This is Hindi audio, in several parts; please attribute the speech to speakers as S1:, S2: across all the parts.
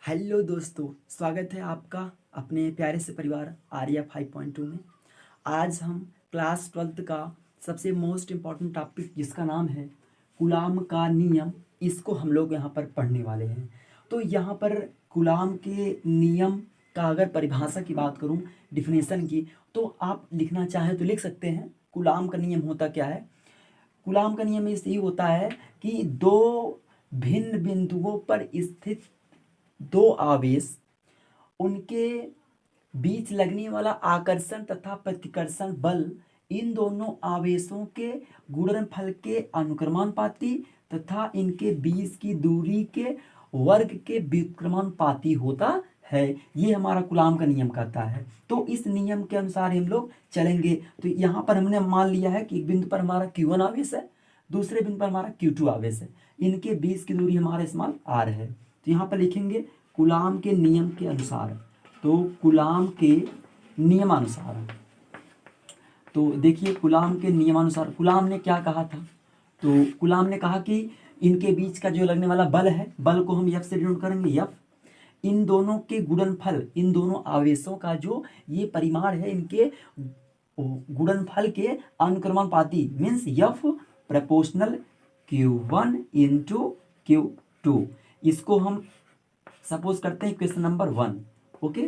S1: हेलो दोस्तों, स्वागत है आपका अपने प्यारे से परिवार आर्या 5.2 में। आज हम क्लास 12th का सबसे मोस्ट इम्पॉर्टेंट टॉपिक जिसका नाम है कूलाम का नियम, इसको हम लोग यहाँ पर पढ़ने वाले हैं। तो यहाँ पर कूलाम के नियम का अगर परिभाषा की बात करूँ, डिफिनेशन की, तो आप लिखना चाहें तो लिख सकते हैं। कूलाम का नियम होता क्या है? कूलाम का नियम ये होता है कि दो भिन्न बिंदुओं पर स्थित दो आवेश, उनके बीच लगने वाला आकर्षण तथा प्रतिकर्षण बल, इन दोनों आवेशों के गुणनफल के अनुक्रमानुपाती तथा इनके बीच की दूरी के वर्ग के व्युत्क्रमानुपाती होता है। ये हमारा कूलाम का नियम कहता है। तो इस नियम के अनुसार हम लोग चलेंगे। तो यहाँ पर हमने मान लिया है कि एक बिंदु पर हमारा Q1 आवेश है, दूसरे बिंदु पर हमारा Q2 आवेश है। इनके बीच की दूरी हमारा स्मॉल r है। तो यहाँ पर लिखेंगे कूलाम के नियम के अनुसार। तो कूलाम के नियमानुसार, तो देखिए कूलाम के नियमानुसार कूलाम ने क्या कहा था? तो कूलाम ने कहा कि इनके बीच का जो लगने वाला बल है, बल को हम F से डिनोट करेंगे। F इन दोनों के गुणनफल, इन दोनों आवेशों का जो ये परिमाण है, इनके गुणनफल के अनुक्रमानुपाती, means F proportional Q1 into Q2। इसको हम सपोज करते हैं क्वेश्चन नंबर 1। ओके।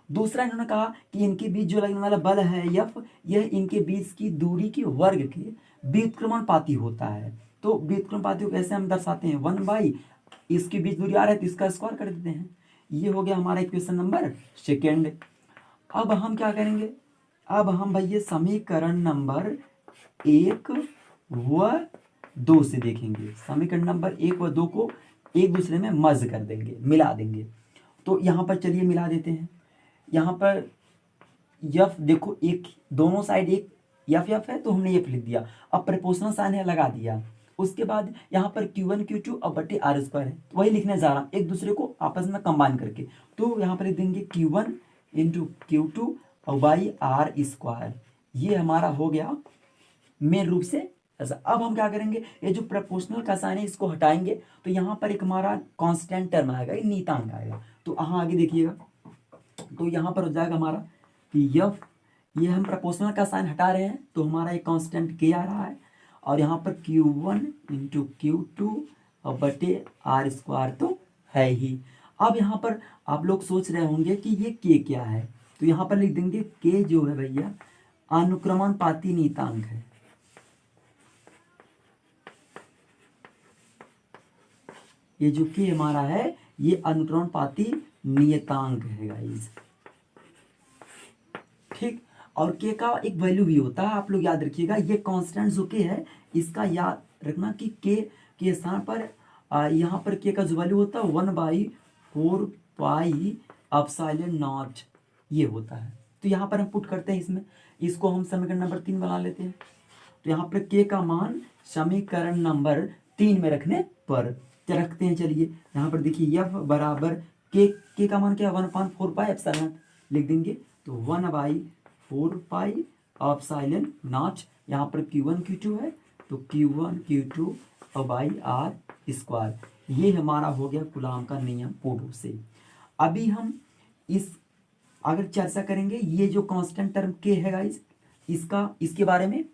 S1: दूसरा इन्होंने कहा कि इनके बीच जो लगने वाला बल है F, यह इनके बीच की दूरी के वर्ग के व्युत्क्रमानुपाती होता है। तो व्युत्क्रमानुपाती को कैसे हम दर्शाते हैं? 1/, इसके बीच दूरी आ रहा है तो इसका स्क्वायर कर देते हैं। ये हो गया हमारा क्वेश्चन नंबर 2। अब हम क्या करेंगे? अब हम भैया समीकरण नंबर 1 व 2 से देखेंगे। समीकरण नंबर 1 व 2 को एक दूसरे में मर्ज कर देंगे, मिला देंगे। तो यहाँ पर चलिए मिला देते हैं। यहाँ पर F देखो, एक दोनों साइड एक F है तो हमने F लिख दिया। अब प्रोपोर्शनल साइन है, लगा दिया। उसके बाद यहाँ पर Q1 Q2 अब बटे r² है, तो वही लिखने जा रहा हूँ, एक दूसरे को आपस में कंबाइन करके। तो यहाँ पर लिख देंगे Q1 इंटू Q2 और बाई r²। ये हमारा हो गया मेन रूप से ऐसा। अब हम क्या करेंगे? ये जो प्रोपोर्शनल का साइन है इसको हटाएंगे, तो यहाँ पर एक हमारा कांस्टेंट टर्म आएगा, ये नीतांक आएगा। तो यहाँ आगे देखिएगा, तो यहाँ पर हो जाएगा हमारा कि F, ये हम प्रोपोर्शनल का साइन हटा रहे हैं तो हमारा एक कांस्टेंट K आ रहा है, और यहाँ पर Q1 इंटू Q2 और बटे r² तो है ही। अब यहाँ पर आप लोग सोच रहे होंगे कि ये K क्या है, तो यहाँ पर लिख देंगे K जो है भैया अनुक्रमानुपाती नीतांक है। ये जो K हमारा है ये अनुक्रमानुपाती नियतांक है गाइस, ठीक। और K का एक वैल्यू भी होता है, आप लोग याद रखिएगा। ये कांस्टेंट जो K है इसका याद रखना कि K के स्थान पर यहाँ पर K का जो वैल्यू होता है 1/4 पाई एप्सिलॉन नॉट, ये होता है। तो यहाँ पर हम पुट करते हैं इसमें, इसको हम समीकरण नंबर 3 बना लेते हैं। तो यहाँ पर K का मान समीकरण नंबर 3 में रखने पर रखते हैं। चलिए यहाँ पर देखिए F बराबर K का मान क्या है? 1/4 पाई एप्सिलॉन लिख देंगे। तो 1/4 पाई एप्सिलॉन नॉट, यहाँ पर Q1 Q2 है तो Q1 Q2 और बाई r²। ये हमारा हो गया कूलाम का नियम पूर्ण रूप से। अभी हम इस अगर चर्चा करेंगे, ये जो कांस्टेंट टर्म K है गाइस, इसके बारे में,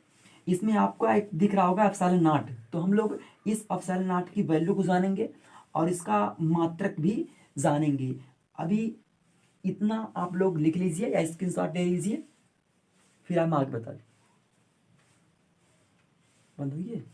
S1: इसमें आपको एक दिख रहा होगा एप्सिलॉन नॉट। तो हम लोग इस एप्सिलॉन नॉट की वैल्यू को जानेंगे और इसका मात्रक भी जानेंगे। अभी इतना आप लोग लिख लीजिए या स्क्रीनशॉट ले लीजिए, फिर हम आगे बता दें। बंद हुई है।